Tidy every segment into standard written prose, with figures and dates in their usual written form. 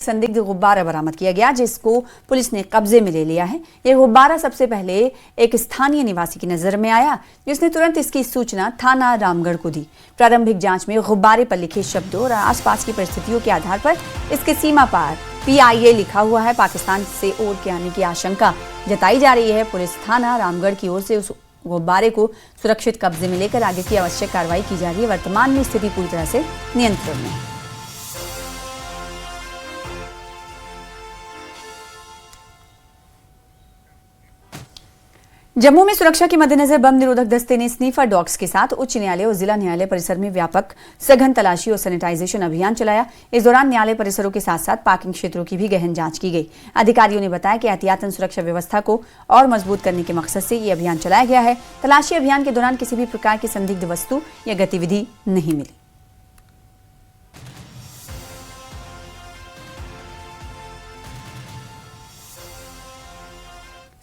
संदिग्ध गुब्बारा बरामद किया गया, जिसको पुलिस ने कब्जे में ले लिया है। यह गुब्बारा सबसे पहले एक स्थानीय निवासी की नजर में आया, जिसने तुरंत इसकी सूचना थाना रामगढ़ को दी। प्रारंभिक जांच में गुब्बारे पर लिखे शब्दों और आसपास की परिस्थितियों के आधार पर इसके सीमा पार PIA लिखा हुआ है। पाकिस्तान से उड़ के आने की आशंका जताई जा रही है। पुलिस थाना रामगढ़ की ओर से उस गुब्बारे को सुरक्षित कब्जे में लेकर आगे की आवश्यक कार्रवाई की जा रही है। वर्तमान में स्थिति पूरी तरह से नियंत्रण में है। जम्मू में सुरक्षा के मद्देनजर बम निरोधक दस्ते ने स्नीफर डॉग्स के साथ उच्च न्यायालय और जिला न्यायालय परिसर में व्यापक सघन तलाशी और सैनिटाइजेशन अभियान चलाया। इस दौरान न्यायालय परिसरों के साथ साथ पार्किंग क्षेत्रों की भी गहन जांच की गई। अधिकारियों ने बताया कि एहतियातन सुरक्षा व्यवस्था को और मजबूत करने के मकसद से ये अभियान चलाया गया है। तलाशी अभियान के दौरान किसी भी प्रकार की संदिग्ध वस्तु या गतिविधि नहीं मिली।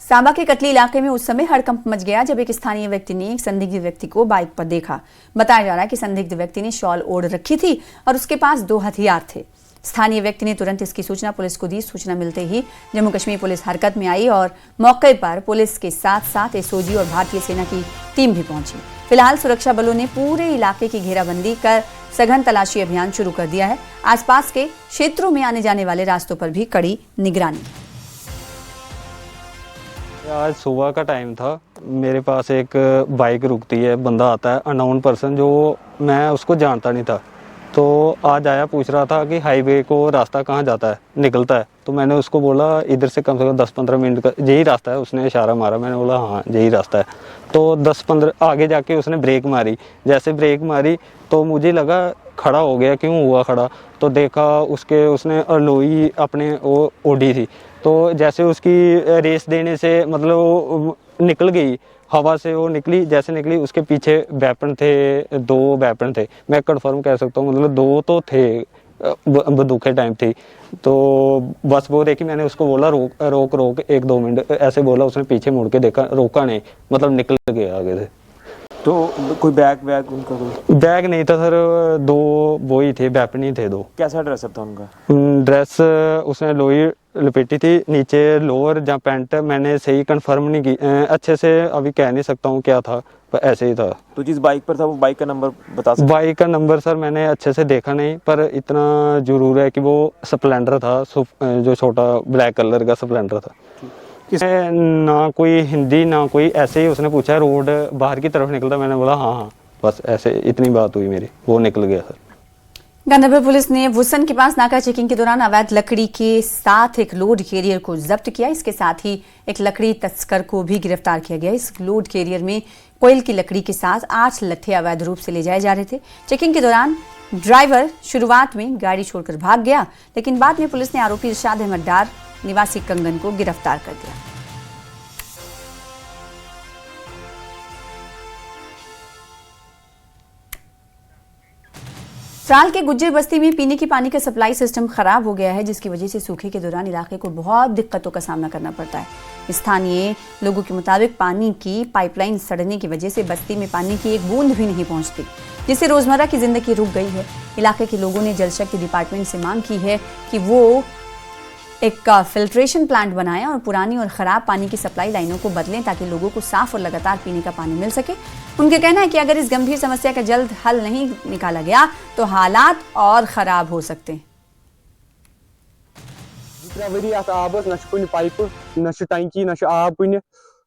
सांबा के कटली इलाके में उस समय हड़कंप मच गया जब एक स्थानीय व्यक्ति ने एक संदिग्ध व्यक्ति को बाइक पर देखा। बताया जा रहा है कि संदिग्ध व्यक्ति ने शॉल ओढ़ रखी थी और उसके पास 2 हथियार थे। स्थानीय व्यक्ति ने तुरंत इसकी सूचना पुलिस को दी। सूचना मिलते ही जम्मू कश्मीर पुलिस हरकत में आई और मौके पर पुलिस के साथ साथ SOG और भारतीय सेना की टीम भी पहुंची। फिलहाल सुरक्षा बलों ने पूरे इलाके की घेराबंदी कर सघन तलाशी अभियान शुरू कर दिया है। आसपास के क्षेत्रों में आने जाने वाले रास्तों पर भी कड़ी निगरानी। आज सुबह का टाइम था, मेरे पास एक बाइक रुकती है, बंदा आता है अननोन पर्सन, जो मैं उसको जानता नहीं था। तो आज आया, पूछ रहा था कि हाईवे को रास्ता कहाँ जाता है, निकलता है। तो मैंने उसको बोला इधर से कम 10-15 मिनट का यही रास्ता है। उसने इशारा मारा, मैंने बोला हाँ यही रास्ता है। तो 10-15 आगे जाके उसने ब्रेक मारी। जैसे ब्रेक मारी तो मुझे लगा खड़ा हो गया, क्यों हुआ खड़ा। तो देखा उसने लोई अपने वो ओढ़ी थी। तो जैसे उसकी रेस देने से मतलब वो निकल गई, हवा से वो निकली। जैसे निकली उसके पीछे वेपन थे, 2 वेपन थे। मैं कंफर्म कह सकता हूँ, मतलब 2 तो थे, बंदूकें टाइम थी। तो बस वो देखी, मैंने उसको बोला रोक 1-2 मिनट ऐसे बोला। उसने पीछे मुड़ के देखा, रोका नहीं, मतलब निकल गया आगे से। तो कोई बैग उनका कोई बैग नहीं था सर, 2 वो ही थे, वेपन ही थे 2। कैसा ड्रेसअप था उनका? ड्रेस उसने लोई लपेटी थी, नीचे लोअर या पैंट। मैंने सही कंफर्म नहीं की, अच्छे से अभी कह नहीं सकता हूँ क्या था, पर ऐसे ही था। तो जिस बाइक पर था वो बाइक का नंबर बता सकते? बाइक का नंबर सर मैंने अच्छे से देखा नहीं, पर इतना जरूर है कि वो स्प्लेंडर था, जो छोटा ब्लैक कलर का स्प्लेंडर था। ना कोई हिंदी ना कोई, ऐसे ही उसने पूछा रोड बाहर की तरफ निकलता। मैंने बोला हाँ, बस ऐसे इतनी बात हुई मेरी, वो निकल गया सर। गांधीनगर पुलिस ने वुसन के पास नाका चेकिंग के दौरान अवैध लकड़ी के साथ एक लोड कैरियर को जब्त किया। इसके साथ ही एक लकड़ी तस्कर को भी गिरफ्तार किया गया। इस लोड कैरियर में कोयल की लकड़ी के साथ 8 लट्ठे अवैध रूप से ले जाए जा रहे थे। चेकिंग के दौरान ड्राइवर शुरुआत में गाड़ी छोड़कर भाग गया, लेकिन बाद में पुलिस ने आरोपी इरशाद अहमद डार निवासी कंगन को गिरफ्तार कर दिया। त्राल के गुज्जर बस्ती में पीने की पानी का सप्लाई सिस्टम खराब हो गया है, जिसकी वजह से सूखे के दौरान इलाके को बहुत दिक्कतों का सामना करना पड़ता है। स्थानीय लोगों के मुताबिक पानी की पाइपलाइन सड़ने की वजह से बस्ती में पानी की एक बूंद भी नहीं पहुंचती, जिससे रोजमर्रा की जिंदगी रुक गई है। इलाके के लोगों ने जल शक्ति डिपार्टमेंट से मांग की है कि वो एक फिल्ट्रेशन प्लांट बनाएं और पुरानी और ख़राब पानी की सप्लाई लाइनों को बदलें, ताकि लोगों को साफ और लगातार पीने का पानी मिल सके। उनका कहना है कि अगर इस गंभीर समस्या का जल्द हल नहीं निकाला गया तो हालात और ख़राब हो सकते हैं। पाइप न टंकी न आब कुन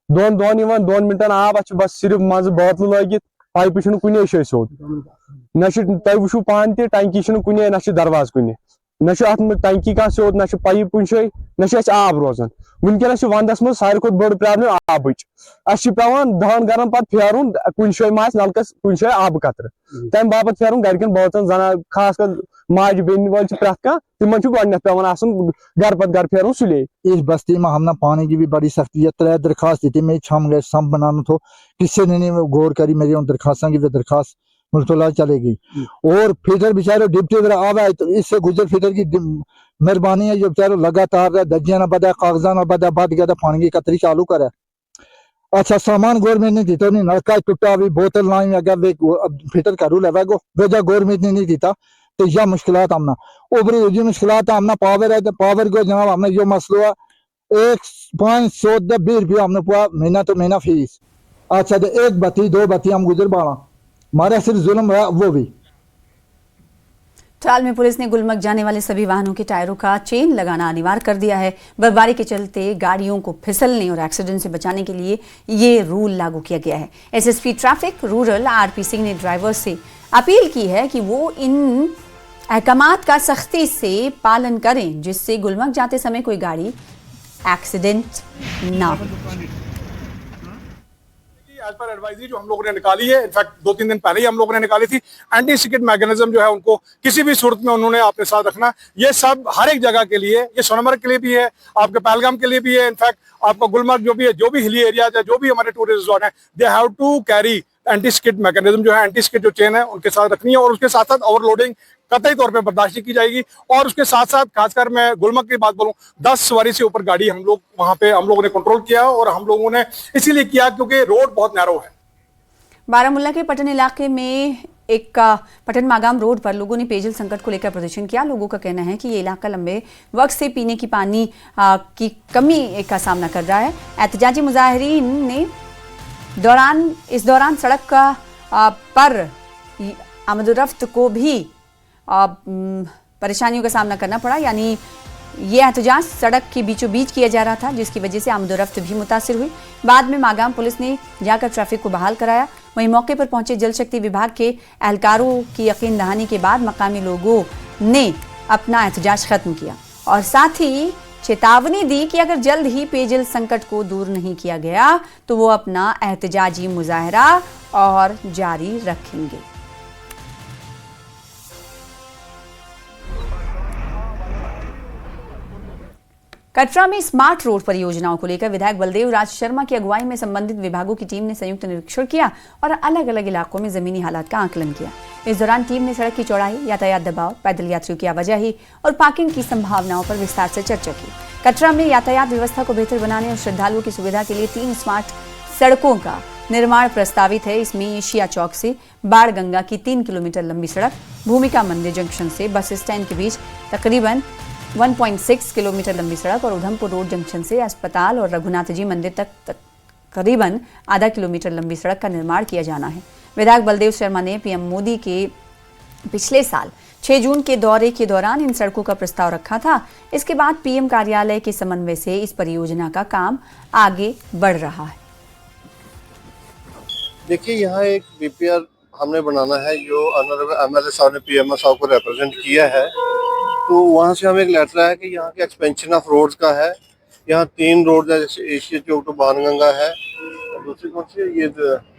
2 मिनटन आब बस सिर्फ मज बोतल लगित पाइप कुन सोद न तुम वो पान टंकी कुन न दरवाज कुन न टंकी कह सोद न पाइप कुन न आब रोजान। वनकस वंदस मज सारे खुद बड़ प्रॉब्लम आबच। पेवान 10 गरन पे फेरुन कुन नलकस कुन आब कतर तम बाबत फेरुन गरकन बहुत जना खास कर माज बेन वाल प्रत कह तिम पेवान घर पत घर फेरुन सुले। इस बस्ती में हमने पानी की भी बड़ी सख्ती है। 3 दरखास्त दी मैं छम गए सम बनाना थो, किसी ने नहीं गौर करी मेरी उन दरखास्तों की। वे दरखास्त मुल्तला चलेगी और फिल्टर बेचारे डिप्टी आवा है, तो इससे गुजर फिल्टर की मेहरबानी है जो बेचारे लगातार दजिया ना बदा कागजा ना बदा बाद गया पानी की कतरी चालू करे। अच्छा सामान गवर्नमेंट ने दिता नहीं, नलका टूटा भी बोतल लाई अगर फिल्टर करू लगा गो वजह गवर्नमेंट ने नहीं दिता। तो यह मुश्किलात हमना ऊपरी जो मुश्किलात हमना पावर है तो पावर को जनाब हमने जो मसला 1,520 रुपया हमने पुआ महीना तो महीना फीस। अच्छा तो एक बत्ती दो बत्ती हम गुजर बाड़ा हमारा सिर्फ जुल्म है वो भी। ट्राल में पुलिस ने गुलमर्ग जाने वाले सभी वाहनों के टायरों का चेन लगाना अनिवार्य कर दिया है। बर्फबारी के चलते गाड़ियों को फिसलने और एक्सीडेंट से बचाने के लिए ये रूल लागू किया गया है। SSP traffic rural RP Singh ने ड्राइवर्स से अपील की है कि वो इन अहकामात का सख्ती से पालन करें जिससे गुलमर्ग जाते समय कोई गाड़ी एक्सीडेंट ना हो। एज पर एडवाइजरी जो हम लोगों ने निकाली है, इनफैक्ट 2-3 दिन पहले ही हम लोगों ने निकाली थी, एंटी स्किड मैकेनिज्म जो है उनको किसी भी सूरत में उन्होंने अपने साथ रखना। ये सब हर एक जगह के लिए, ये सोनमर्ग के लिए भी है, आपके पहलगाम के लिए भी है, इनफैक्ट आपका गुलमर्ग जो भी है, जो भी हिली एरियाज है, जो भी हमारे टूरिस्ट रिजॉर्ट है, they have to carry anti skid mechanism जो है, एंटी स्किड जो चेन है उनके साथ रखनी है। और उसके साथ साथ ओवरलोडिंग कतई तौर पे बर्दाश्त नहीं की जाएगी। और उसके साथ साथ खासकर मैं गुलमर्ग की बात बोलूं, 10 सवारी से ऊपर गाड़ी हम लोग वहां पे हम लोगों ने कंट्रोल किया और हम लोगों ने इसीलिए किया क्योंकि रोड बहुत नैरो है। बारामुल्ला के पटन इलाके में एक पटन मागाम रोड पर लोगों ने पेयजल संकट को लेकर प्रदर्शन किया। लोगों का कहना है कि ये इलाका लंबे वक्त से पीने की पानी की कमी का सामना कर रहा है। एहतजाजी मुजाहिरीन ने इस दौरान सड़क पर आमदोरफ्त को भी परेशानियों का सामना करना पड़ा। यानी ये एहतजाज सड़क के बीचों बीच किया जा रहा था जिसकी वजह से आमदोरफ्त भी मुतासिर हुई। बाद में मागाम पुलिस ने जाकर ट्रैफिक को बहाल कराया। वहीं मौके पर पहुंचे जल शक्ति विभाग के एहलकारों की यकीन दहानी के बाद मकामी लोगों ने अपना एहतजाज खत्म किया और साथ ही चेतावनी दी कि अगर जल्द ही पेयजल संकट को दूर नहीं किया गया तो वो अपना एहतजाजी मुजाहरा और जारी रखेंगे। कटरा में स्मार्ट रोड परियोजनाओं को लेकर विधायक बलदेव राज शर्मा की अगुवाई में संबंधित विभागों की टीम ने संयुक्त निरीक्षण किया और अलग अलग इलाकों में जमीनी हालात का आकलन किया। इस दौरान टीम ने सड़क की चौड़ाई, यातायात दबाव, पैदल यात्रियों की आवाजाही और पार्किंग की संभावनाओं पर विस्तार से चर्चा की। कटरा में यातायात व्यवस्था को बेहतर बनाने और श्रद्धालुओं की सुविधा के लिए 3 स्मार्ट सड़कों का निर्माण प्रस्तावित है। इसमें एशिया चौक से बाढ़ गंगा की 3 किलोमीटर लंबी सड़क, भूमिका मंदिर जंक्शन से बस स्टैंड के बीच तकरीबन 1.6 किलोमीटर लंबी सड़क और उधमपुर रोड जंक्शन से अस्पताल और रघुनाथ जी मंदिर तक तकरीबन आधा किलोमीटर लंबी सड़क का निर्माण किया जाना है। विधायक बलदेव शर्मा ने पीएम मोदी के पिछले साल 6 जून के दौरे के दौरान इन सड़कों का प्रस्ताव रखा था। इसके बाद पीएम कार्यालय के समन्वय से इस परियोजना का काम आगे बढ़ रहा है। देखिए, यहाँ एक बीपीआर हमने बनाना है जो ऑनरेबल एमएलए साहब ने पीएम साहब को रिप्रेजेंट किया है। तो वहाँ से हमें एक लेटर आया कि यहाँ के एक्सपेंशन ऑफ रोड्स का है। यहाँ 3 रोड है, जैसे एशिया चौक टू बाणगंगा है, दूसरी कौन सी है, ये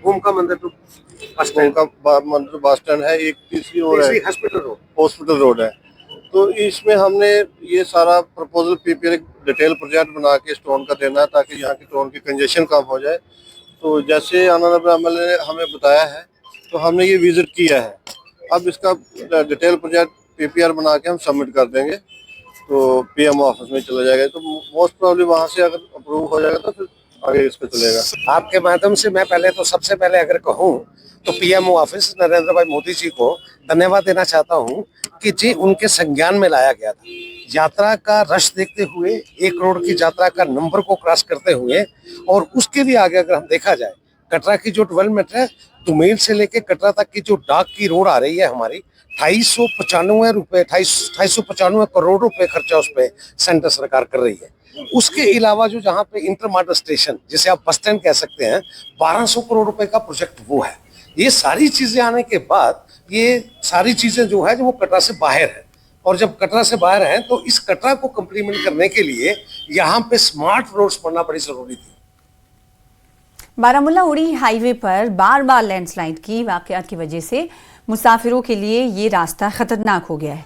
भूमिका मंदिर टू बस स्टैंड है, एक तीसरी और है हॉस्पिटल रोड है। तो इसमें हमने ये सारा प्रपोजल पीपीआर डिटेल प्रोजेक्ट बना के स्टोन का देना है ताकि यहाँ की टोन की कंजेशन कम हो जाए। तो जैसे ऑनरेबल एमएलए ने हमें बताया है तो हमने ये विजिट किया है। अब इसका डिटेल प्रोजेक्ट पीपीआर बना के हम सबमिट कर देंगे तो पीएम ऑफिस में चला जाएगा। तो मोस्ट प्रोबेबली वहाँ से अगर अप्रूव हो जाएगा तो फिर आगे इस पे चलेगा। आपके माध्यम से मैं पहले तो सबसे पहले अगर कहूँ तो पीएमओ ऑफिस नरेंद्र भाई मोदी जी को धन्यवाद देना चाहता हूँ कि जी उनके संज्ञान में लाया गया था। यात्रा का रश देखते हुए 1 करोड़ की यात्रा का नंबर को क्रॉस करते हुए और उसके भी आगे अगर हम देखा जाए कटरा की जो डेवलपमेंट है, तुमेल से लेके कटरा तक की जो डाक की रोड आ रही है हमारी 295 करोड़ रुपए खर्चा उस पे सेंटर सरकार कर रही है। उसके अलावा जो जहाँ पे इंटर मॉडल स्टेशन जिसे आप बस स्टैंड कह सकते हैं 1200 करोड़ रुपए का प्रोजेक्ट वो है। ये सारी चीजें आने के बाद ये सारी चीजें जो है जो वो कटरा से बाहर है और जब कटरा से बाहर है तो इस कटरा को कंप्लीमेंट करने के लिए यहाँ पे स्मार्ट रोड्स बनना बड़ी जरूरी थी। बारामुल्ला उड़ी हाईवे पर बार बार लैंडस्लाइड की वाकयात की वजह से मुसाफिरों के लिए ये रास्ता खतरनाक हो गया है।